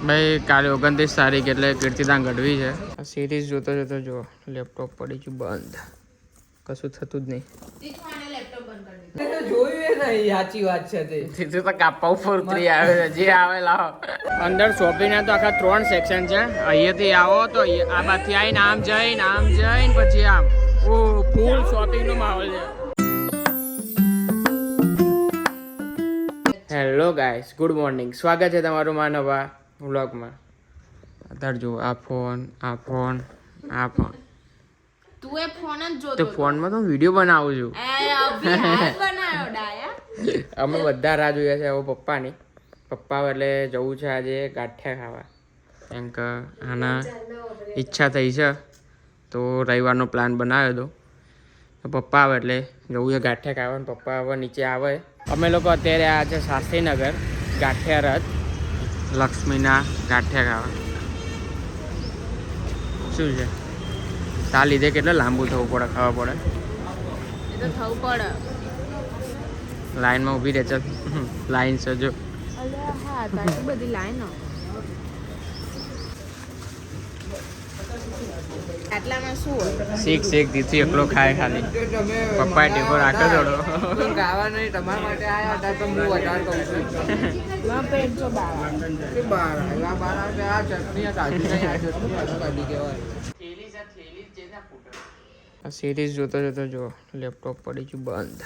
ભાઈ કાલે 29 તારીખ એટલે કીર્તિદાન ગઢવી છે. સિરીઝ જોતો જોતો જો લેપટોપ પડી ગયું બંધ, કશું થતું જ નહીં. સાચી વાત છે તે સીધું તો કાપા ઉપર ઉતરી આવે છે જે આવે લાવો. અંદર શોપિંગના તો આખા 3 સેક્શન છે. અહીંયાથી આવો તો આ બાજુથી આવીને આમ જઈને પછી આમ ફૂલ શોપિંગનો માહોલ છે. Hello guys, good morning. સ્વાગત છે તમારું મારા નવા વ્લોગમાં. અત્યારે જો આ ફોન તું એ ફોન જ જોતો તો ફોનમાં તો હું વિડીયો બનાવું છું. અમે બધા રાહ જોઈએ છે હવે પપ્પાની. પપ્પા એટલે જવું છે આજે ગાંઠિયા ખાવા, કેમ કે આના ઈચ્છા થઈ છે તો રવિવારનો પ્લાન બનાવ્યો હતો. તો પપ્પા આવે એટલે જવું છે ગાંઠિયા ખાવા. પપ્પા હવે નીચે આવે. અમે લોકો અત્યારે આ છે શાસ્ત્રીનગર ગાંઠિયા રથ, લક્ષ્મીના ગાંઠિયા ખાવા. શું છે આ લીધે કેટલો લાંબુ થવું પડે, ખાવા પડે, એ તો થવું પડે. લાઈનમાં ઊભી રહે છે. લાઈન સજો હા તારી બધી લાઈનો આટલામાં શું હોય? શેક દીધી એકલો ખાય ખાલી. પપ્પાએ ટેકો રાખો થોડો. ગાવા નહીં તમારા માટે આયા હતા તો હું વધારે કહું છું. પેટ જો બાર આ ચટણી કાઢી નહીં, આ ચટણી કાઢી કહેવાય. આ સિરીઝ જોતો જોતો જો લેપટોપ પડી ગયું બંધ,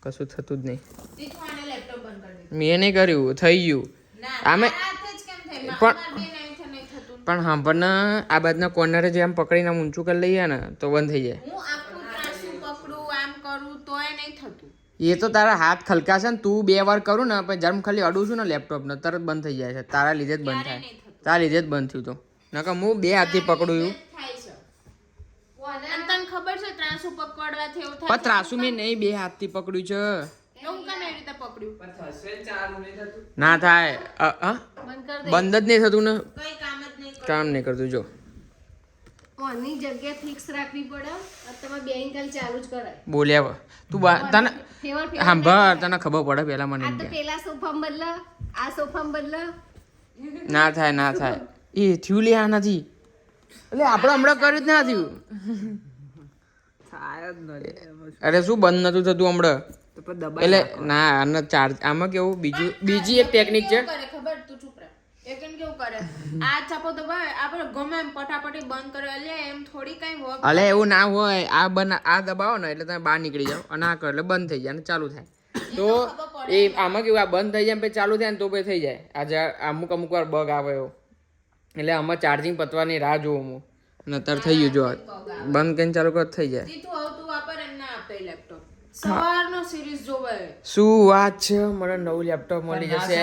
કશું થતું જ નહીં. લેપટોપ બંધ કરી મેં નહીં કર્યું, થઈ ગયું. આમે પણ સાંભળને આ બાજુના કોર્નરે જે આમ પકડીને આમ ઊંચું કરી લઈએ ને તો બંધ થઈ જાય. હું આખું ત્રાસું પકડું આમ કરું તોય નહીં થતું. એ તો તારા હાથ ખલકાશે ને, તું 2 વાર કરું ને પછી જન્મ ખાલી અડું છું ને લેપટોપને તરત બંધ થઈ જાય છે. તારા લીધે જ બંધ થાય, તારા લીધે જ બંધ થયું. તો નકર હું 2 હાથથી પકડું છું. તને ખબર છે ત્રાસુ પકડવાથી એવું થાય? પણ ત્રાસુ મેં નહીં 2 હાથથી પકડ્યું છે. એવું કેમ એવી રીતે પકડ્યું? ના થાય, બંધ જ નહીં થતું ને, કઈ કામ જ નહીં કામ નહીં કરતું. જો ઓની જગ્યા ફિક્સ રાખવી પડે. તમે બેંક કાલ ચાલુ જ કરાય. બોલ્યા તું તને સાંભળ, તને ખબર પડે પેલા મને આ તો પેલા સોફામાં બદલ, આ સોફામાં બદલ. ના થાય એ થયું લે. આ નથી એટલે આપણે હમણાં કર્યું જ ના થયું. અરે શું બંધ નતું થતું હમણાં એટલે ના. આના ચાર્જ આમાં કેવું બીજી એક ટેકનિક છે. ખબર તું ચૂપ રહે. એ કેમ કેવું કરે, આ ચાપો દબાવે આપણે ગમે એમ પટાપટી બંધ કરે. એટલે એમ થોડી કઈ વર્ક. અલે એવું ના હોય. આ દબાવો ને એટલે તમે બહાર નીકળી જાઓ અને આ કરો એટલે બંધ થઈ જાય અને ચાલુ થાય. તો એ આમાં કેવું, આ બંધ થઈ જાય પછી ચાલુ થાય ને તો પછી થઈ જાય. આજે અમુક વાર બગ આવે એવો, એટલે આમાં ચાર્જિંગ પતવાની રાહ જોઉં હું. અને અત્યારે થઈ ગયું, જો બંધ કરીને ચાલુ કર થઈ જાય. તું વાપર એમ ના આપે લેપટોપ. સવારનો સિરીઝ જોવે. શું વાત છે, મને નવું લેપટોપ મળી જશે.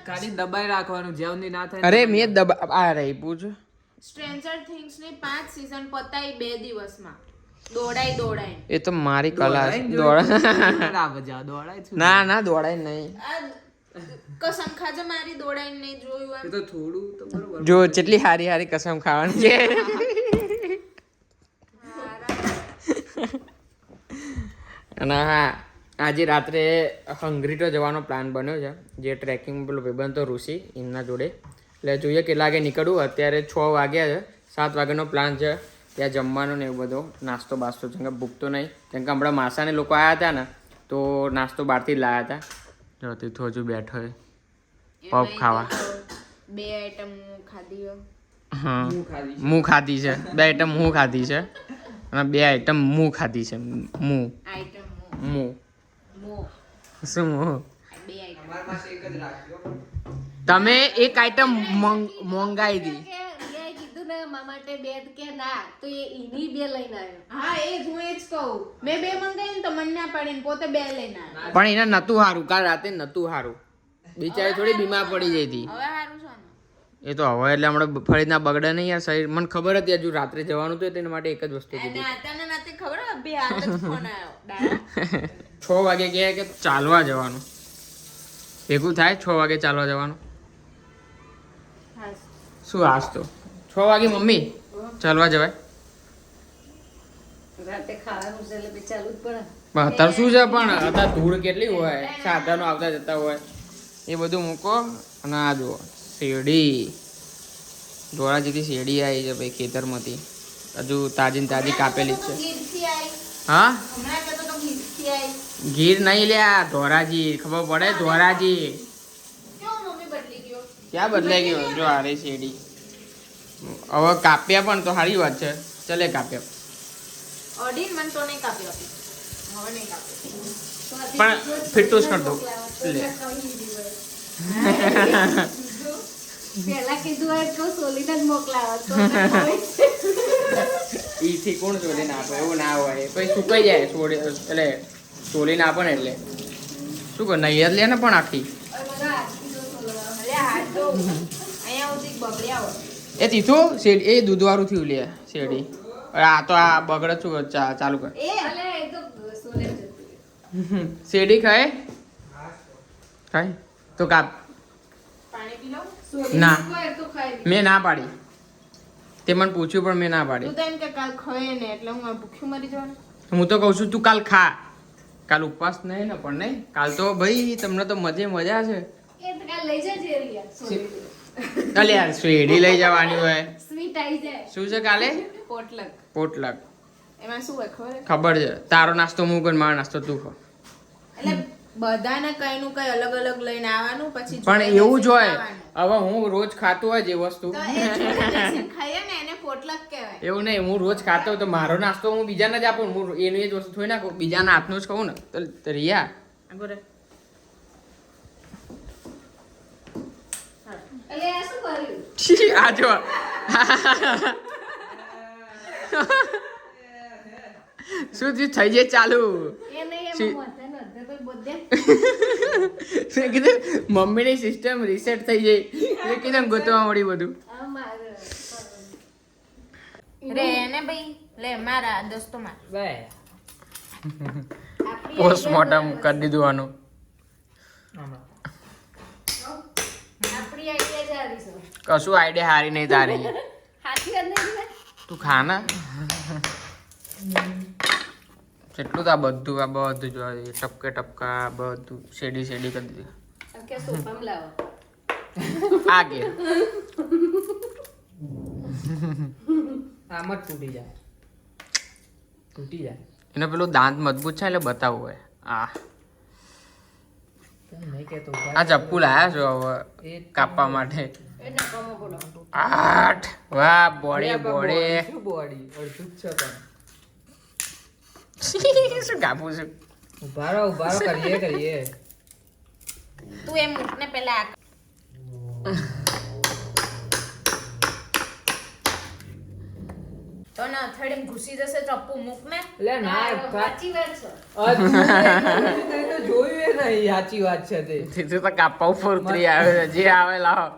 ખાલી દબાઈ રાખવાનું, જેવની ના થાય. અરે મેં આ રહી પૂછ. સ્ટ્રેન્જર થિંગ્સ ની 5 સીઝન પતાઈ 2 દિવસમાં. દોડાઈ એ તો મારી કલા છે. ના દોડાય નહીં. કસમ ખાજે મારી દોડાઈ નહીં જોયું એમ. તો થોડું તો બરોબર. જો કેટલી હારી કસમ ખાવાની છે. અને હા, આજે રાત્રે હંગરીટો જવાનો પ્લાન બન્યો છે. જે ટ્રેકિંગ પેલો ભાઈબંધ તો ઋષિ એમના જોડે. એટલે જોઈએ કેટલા વાગે નીકળવું. અત્યારે 6 વાગ્યા છે. 7 વાગ્યાનો પ્લાન છે. ત્યાં જમવાનું ને એવું બધો નાસ્તો બાસ્તો, જેમ કે ભૂખ તો નહીં, કેમ કે હમણાં માસાને લોકો આવ્યા હતા ને તો નાસ્તો બહારથી જ લાવ્યા હતા. જો તીથું હજુ બેઠો હોય પપ ખાવા. 2 આઈટમ ખાધી. હા હું ખાધી છે. 2 આઈટમ હું ખાધી છે અને 2 આઈટમ હું ખાધી છે. શું તમે એક આઈટમ મોંઘાઈ હતી. માટે 2 કે ના તો એ ઈની 2 લઈને આવ્યો. હા એ જ હું એ જ કહું. મેં 2 મંગાવી ને તો મને ના પાડીને પોતે 2 લઈને આવ્યો. પણ એને નતું હારું, કાલ રાતે નતું હારું. બિચારી થોડી બીમાર પડી જઈ હતી. હવે હારું છે ને? એ તો હવે એટલે હમણાં ફરીના બગડે નહીં યાર શરીર. મને ખબર હતી હજુ રાત્રે જવાનું હતું તેના માટે એક જ વસ્તુ કીધી. તને નથી ખબર? બે હાથ જ ફોન આવ્યો. 6 વાગે કહે કે ચાલવા જવાનું. ભેગું થાય 6 વાગે ચાલવા જવાનું? શું હાસ તો 6 વાગે મમ્મી ચાલવા જવાય? રાતે ખાવાનું છે એટલે ચાલુ જ પડે. અત્યારે શું છે પણ અત્યારે ધૂળ કેટલી હોય, સાધનો આવતા જતા હોય, એ બધું મૂકો અને આ જુઓ શેરડી ધોરાજીથી શેરડી આવી છે ભાઈ ખેતરમાંથી હજુ તાજી ને તાજી કાપેલી જ છે ગીરથી આઈ હા હમણાં કહેતો તો ગીરથી આઈ ગીર નહીં લ્યા ધોરાજી ખબર પડે ધોરાજી કેવો મમ્મી બદલી ગયો ક્યાં બદલાઈ ગયો જો આ રહી શેરડી હવે કાપ્યા પણ તો સારી વાત છે ચલે કાપ્યા ઓડીન મન તો નહીં કાપ્યો હવે નહીં કાપ્યો પણ ફિટુસ કર દો લે પહેલા કીધું હોય તો સોલીને જ મોકલાવો તો ઈથી કોણ સોલીને આપે એવું ના હોય પછી સુકાઈ જાય સોળી એટલે સોલીને આપે ને એટલે શું કર નહીં જ લે ને પણ આખી એ તીથું શેરડી એ દૂધવાળું થયું લે શેરડી આ તો આ બગડે શું ચાલુ કર શેરડી ખાય ખાય તો કાપ ના મેં ના પાડી તે મને પૂછ્યું પણ મેં ના પાડી તું તો એમ કે કાલ ખાય ને એટલે હું ભૂખ્યું મરી જવાનું હું તો કહું છું તું કાલ ખા કાલ ઉપવાસ નહીં ને પણ નહીં કાલ તો ભાઈ તમને તો મજા છે અલે યાર શેરડી લઈ જવાની હોય શું છે કાલે પોટલક એમાં શું હોય ખબર ખબર છે તારો નાસ્તો હું કર મારો નાસ્તો તું ખા એટલે બધાને કઈ નું કઈ અલગ અલગ લઈને આવવાનું પછી પણ એવું જ હોય હવે હું રોજ ખાતો હોય જે વસ્તુ ખાઈએ ને એને પોટલક કહેવાય એવું નહીં હું રોજ ખાતો હોય તો મારો નાસ્તો હું બીજાને જ આપું હું એની જ વસ્તુ થોડી નાખું બીજાના હાથનું જ કહું ને તો રિયા આ જો શું થયું થઈ જાય ચાલુ કીધું મમ્મીની સિસ્ટમ રીસેટ થઈ જાય એ કીધું ગોતવા મળી બધું રે એને ભાઈ લે મારા દોસ્તોમાં પોસ્ટમોર્ટમ કરી દીધું આનું આપણી આઈડિયા જારી છે કશું આઈડિયા હારી નહીં તારી હાથી જ નહીં તું ખા ના કેટલું તો આ બધું જોવા જઈએ ટપકે ટપકા બધું શેડી કરી દીધું કે સોફામ લાવો આ કે આમ જ તૂટી જાય એને પેલું દાંત મજબૂત છે એટલે બતાવવું હોય નહીં કેતો આ ચપ્પુ લાયા છો હવે કાપવા માટે 8 વાહ બોડી શું બોડી અડધું જ છે પણ શું કાપું છું ઉભા રહો કરીએ તું એમ મૂકને પેલા તો ના થડીમ ઘૂસી જશે ચપ્પુ મૂકને લે ના સાચી વાત છે જોયું એ નહીં સાચી વાત છે તે સીધું તો કાપવા ઉપર ઉતરી આવે છે જે આવે લાવો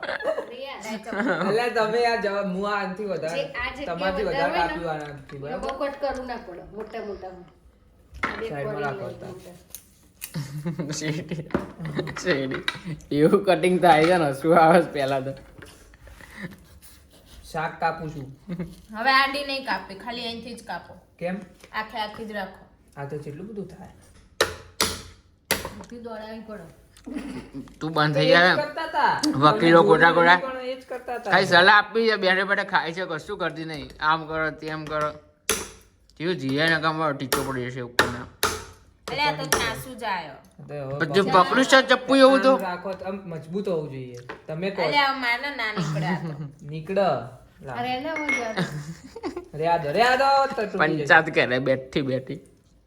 એટલે તમે આ જવાબ હું આનાથી વધારે તમારથી વધારે કાપ્યું આનાથી બરાબર કટ કરું ના પડે મોટા સાઈડમાં રાખો શેરડી એવું કટિંગ થાય છે ને શું આવે છે પહેલા તો શાક કાપું છું હવે આડી નહીં કાપી ખાલી અહીંથી જ કાપો કેમ આખી જ રાખો આ તો કેટલું બધું થાય દોડાવી પડો તું બંધ થઈ જાય વકીલો કોટા ખાલી સલાહ આપી છે બેઠે બેઠે ખાય છે કશું કરતી નહીં આમ કરો તેમ કરો જીવ જીયા ને કામ ટીચો પડી જશે ઉપરના એટલે આ તો ત્રાસુ જાય પછી પકડું છે ચપ્પુ એવું તો રાખો આમ મજબૂત હોવું જોઈએ તમે કહો એટલે આ માને ના નીકળ્યા નીકળ અરે ના મજા રે દો પંચાયત કરે બેઠી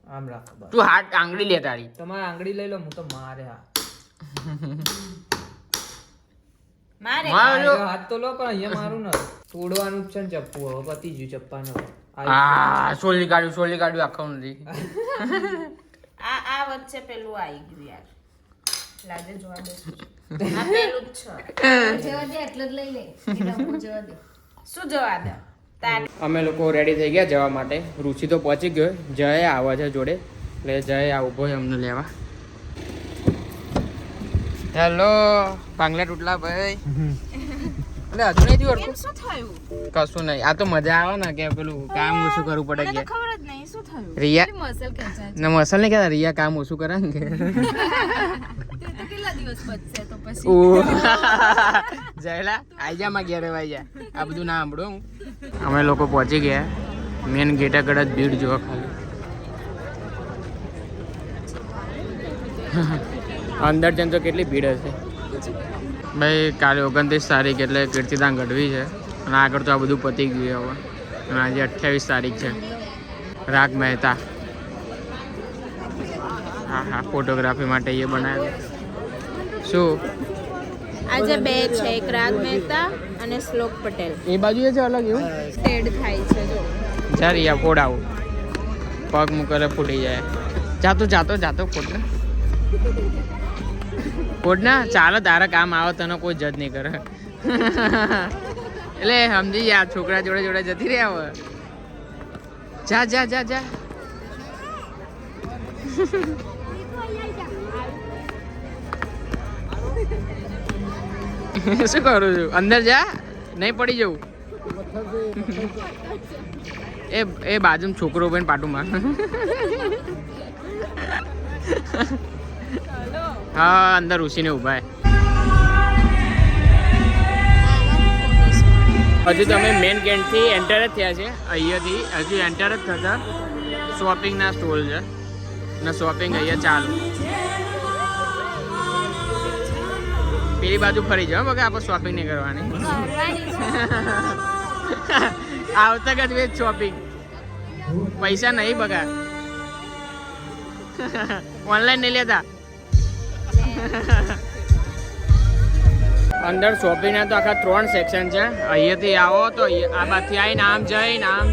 આમ રાખો બસ તું હાથ આંગળી લે તારી તમારે આંગળી લઈ લો હું તો મારે મારે હાથ તો લો પણ અહીંયા મારું ને તોડવાનું જ છે ને ચપ્પુ હવે પતી ગયું ચપ્પાનો સોલી કાઢ્યું આખું નથી આ વચ્ચે પેલું આવી ગયું યાર લાગે જોવા દે આ પેલું જ છે જવા દે એટલે જ લઈ લે જવા દે શું જવા દે અમે લોકો રેડી થઈ ગયા જવા માટે રુચિ તો પહોંચી ગયો જય આવે છે જોડે એટલે જય આ ઊભો છે અમને લેવા હેલો પાંગલા તૂટલા ભાઈ એટલે હજુ નહીં થયું શું થયું કશું નહીં આ તો મજા આવે ને કે પેલું કામ ઓછું કરવું પડે કે ખબર જ નહીં શું થયું રિયા મસલ ખેંચાય ને મસલ નહીં કહેતા રિયા કામ ઓછું કરે ને કે કેટલા દિવસ બચશે તો પછી ઓ જયલા આઈ જા માં ઘેર ભાઈ જા આ બધું ના સાંભળો હું અમે લોકો પહોંચી ગયા મેન ગેટ આગળ જ ભીડ જોવા ખાલી અંદર જઈને તો કેટલી ભીડ હશે ભાઈ કાલે 29 તારીખ એટલે કીર્તિદાન ગઢવી છે અને આગળ તો આ બધું પતી ગયું હવે અને આજે 28 તારીખ છે રાગ મહેતા હા હા ફોટોગ્રાફી માટે એ બનાવ્યું શું આજે બે છે એક રાગ મહેતા અને શ્લોક પટેલ એ બાજુ છે અલગ એવું સ્ટેડ થાય છે જો ચાર યા ફોડાવું પગ મૂકરે ફૂટી જાય જાતો ફોડ ને ફોડ ના ચાલો તારા કામ આવે તને કોઈ જજ નહીં કરે એટલે સમજી યાર છોકરા જોડે જતી રહ્યા હવે જા શું કરું છું અંદર જા નહીં પડી જવું એ બાજુમાં છોકરો બેન પાટું માર હા અંદર ઉસીને ઉભા હજુ તમે મેન ગેટથી એન્ટર જ થયા છે અહીંયાથી હજુ એન્ટર જ થતા શોપિંગના સ્ટોલ છે અને શોપિંગ અહીંયા ચાલુ પેલી બાજુ ફરી જાઓ બગા આપણે શોપિંગ નહીં કરવાની આવતા જ વેચ શોપિંગ પૈસા નહીં બગા ઓનલાઈન નહીં લેતા અંદર શોપિંગના તો આખા 3 સેક્શન છે અહીંયાથી આવો તો આ બાજુથી આવીને આમ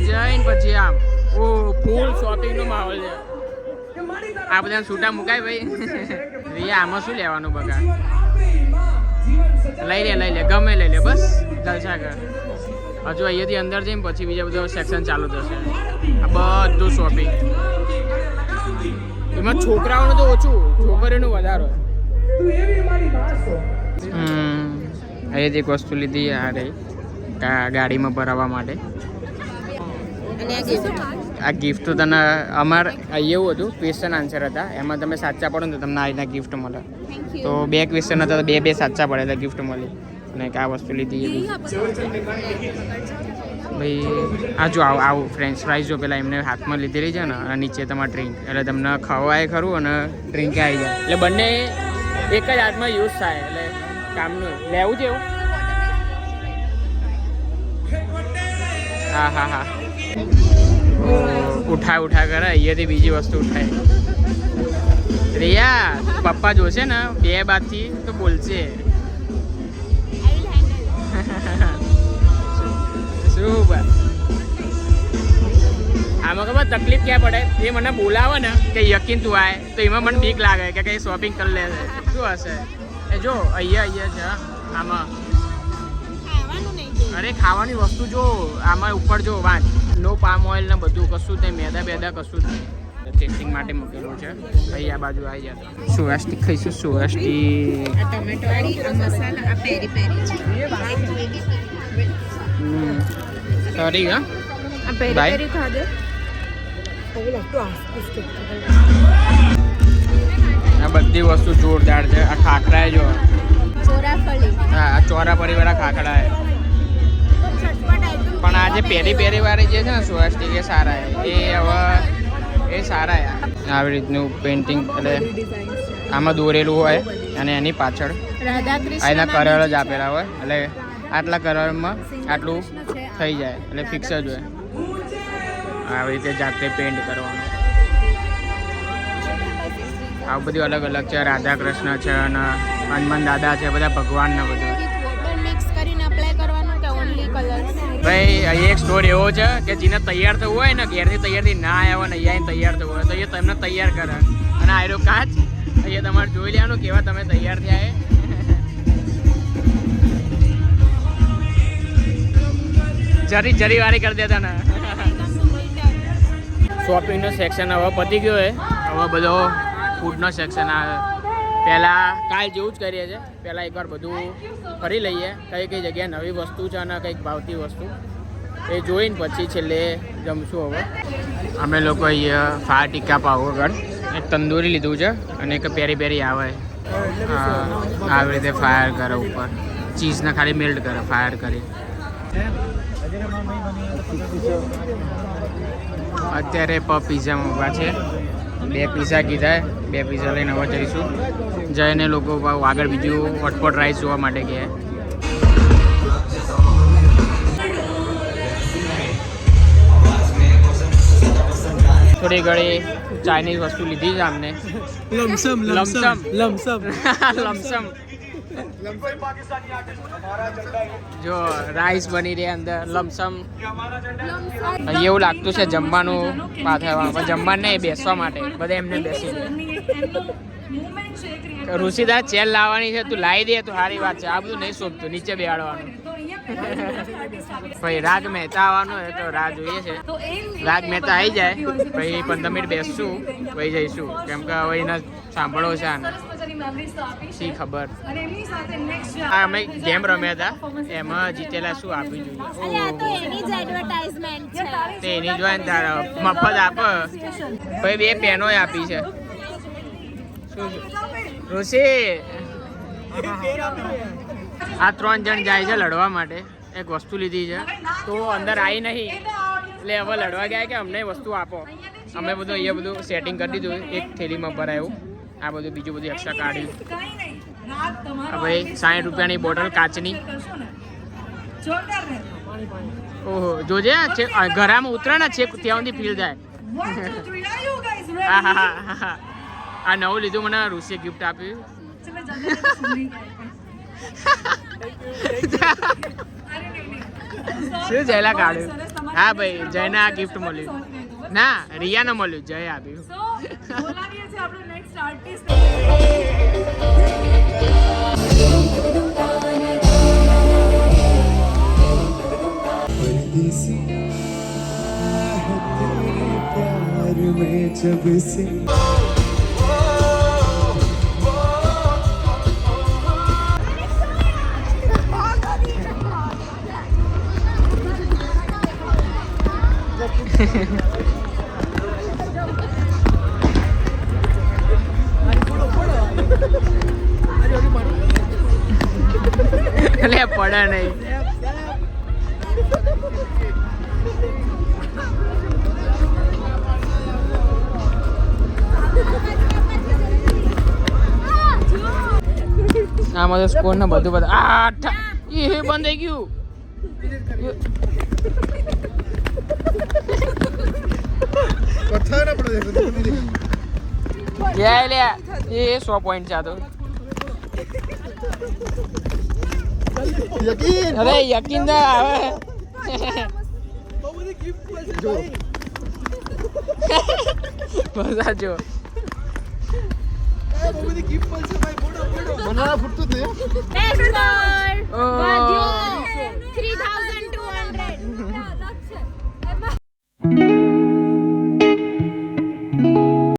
જઈને પછી આમ ઓ ફૂલ શોપિંગનો માહોલ છે આ બધા છૂટા મુકાય ભાઈ રિયા આમાં શું લેવાનું બગા લઈ લે ગમે લઈ લે બસ જલસા કર હજુ અહીંયાથી અંદર જઈને પછી બીજા બધા સેક્શન ચાલુ થશે આ બધું શોપિંગ એમાં છોકરાઓનું તો ઓછું છોકરીઓનું વધારે અહીંયાથી એક વસ્તુ લીધી આ રહી ગાડીમાં ભરાવવા માટે આ ગિફ્ટ તો તને અમારે એવું હતું ક્વેશ્ચન આન્સર હતા એમાં તમે સાચા પડો ને તો તમને આ રીતના ગિફ્ટ મળે તો 2 ક્વેશ્ચન હતા તો 2 સાચા પડે એટલે ગિફ્ટ મળી અને એક આ વસ્તુ લીધી ભાઈ આ જો આવું ફ્રેન્ચ ફ્રાઈઝ જો પેલા એમને હાથમાં લીધેલી છે ને અને નીચે તમારે ડ્રિંક એટલે તમને ખવાય ખરું અને ડ્રિંક આવી જાય એટલે બંને એક જ હાથમાં યુઝ થાય એટલે કામનું લેવું છે એવું હા ઉઠા કરે અહીંયાથી બીજી વસ્તુ ઉઠાય રિયા પપ્પા જોશે ને 2 બાદથી તો બોલશે શું આમાં ખબર તકલીફ ક્યાં પડે એ મને બોલાવે ને કે યકીન તું આય તો એમાં મને બીક લાગે કે કંઈ શોપિંગ કરી લે શું હશે એ જો અહીંયા છે આમાં અરે ખાવાની વસ્તુ જો આમાં ઉપર જો વાંચ નો પામ ઓઇલ ને બધું કશું જ નહીં મેદા કશું જ નહીં ટેસ્ટિંગ માટે મૂકેલું છે અહીં આ બાજુ આવી જાય સુવાસ્ટિક ખાઈશું સુવાસ્ટિક ટમેટો વાળી મસાલા આ પેરી પેરી સોરી હા આ પેરી પેરી ખાધે આ બધી વસ્તુ જોરદાર છે આ ખાખરા જો ચોરાફળી હા આ ચોરાફળી વાળા ખાખરા પણ આ જે પેરી વાળી જે છે ને સુવાસ્ટિક એ સારા એ હવે એ સારા આવી રીતનું પેઇન્ટિંગ એટલે આમાં દોરેલું હોય અને એની પાછળ આના કલર જ આપેલા હોય એટલે આટલા કલરમાં આટલું થઈ જાય એટલે ફિક્સ જ હોય આવી રીતે જાતે પેઇન્ટ કરવાનું આ બધું અલગ અલગ છે રાધા કૃષ્ણ છે અને હનુમાન દાદા છે બધા ભગવાનના બધું ભાઈ અહીં એક સ્ટોર એવો છે કે જેને તૈયાર થવું હોય ને ઘેરથી તૈયારથી ના આવ્યા ને અહીંયા તૈયાર થવું હોય તો એ તમને તૈયાર કરે અને આયરો કાચ અહીંયા તમારે જોઈ લેવાનું કેવા તમે તૈયાર થયા જરી વારી કરી દેતા ને શોપિંગનો સેક્શન હવે પતી ગયો છે હવે બધો ફૂડનો સેક્શન આવે પહેલાં કાલ જેવું જ કરીએ છીએ પહેલાં એકવાર બધું ફરી લઈએ કઈ કઈ જગ્યાએ નવી વસ્તુ છે અને કંઈક ભાવતી વસ્તુ એ જોઈને પછી છેલ્લે જમશું હવે અમે લોકો અહીંયા ફાર ટીકા પાવ વગર એક તંદૂરી લીધું છે અને એક પેરી પેરી આવે આવી રીતે ફાયર કરે ઉપર ચીઝને ખાલી મેલ્ટ કરે ફાયર કરી. અત્યારે પીઝા ઊભા છે. 2 પીઝા કીધા, 2 પીઝા લઈને હવે જઈશું. જઈને લોકો આગળ બીજું હોટપોટ રાઈસ જોવા માટે ગયા. થોડી ઘણી ચાઇનીઝ વસ્તુ લીધી છે આમને. લમસમ જો રાઈસ બની રહી અંદર લમસમ. એવું લાગતું છે જમવાનું પાછળ જમવાનું નહીં બેસવા માટે બધા એમને બેસી ઋષિદા ચેર લાવવાની છે તું લાવી દે તો સારી વાત છે. આ બધું નહીં શોધતું નીચે બેહાડવાનું. ભાઈ રાગ મહેતા આવવાનો હોય તો રાહ જોઈએ છે. રાગ મહેતા આવી જાય પછી 15 મિનિટ બેસશું પછી જઈશું કેમ કે હવે એને સાંભળો છે આને શી ખબર. અમે ગેમ રમ્યા હતા એમાં જીતેલા શું આપ્યું જોઈએ તે એની જોઈ ને તારે મફત આપે. ભાઈ 2 પેનો આપી છે. શું ઋષિ આ 3 જણ જાય છે લડવા માટે. એક વસ્તુ લીધી છે તો અંદર આવી નહીં એટલે હવે લડવા ગયા કે અમને વસ્તુ આપો. અમે બધું અહીંયા બધું સેટિંગ કરી દીધું. એક થેલીમાં ભરાયું આ બધું બીજું બધું એક્સ્ટ્રા કાઢ્યું. ભાઈ 60 રૂપિયાની બોટલ કાચની. ઓહો જોજે ઘરામાં ઉતરે ને છે ત્યાં સુધી ફીલ થાય. હા હા હા આ નવું લીધું મને ઋષિએ ગિફ્ટ આપ્યું. શું જયલા કાઢ્યું. હા ભાઈ જયને આ ગિફ્ટ મળ્યું. ના રિયાને મળ્યું જય આપ્યું. લે પડે નહીં. આમાં તો સ્કોર ને બધું આ એ બંધ થઈ ગયું. એ 100 પોઈન્ટ છે આ તો. અરે યકીન ના આવે. મજા જો બનાના ફૂટતું જ નહીં. 3000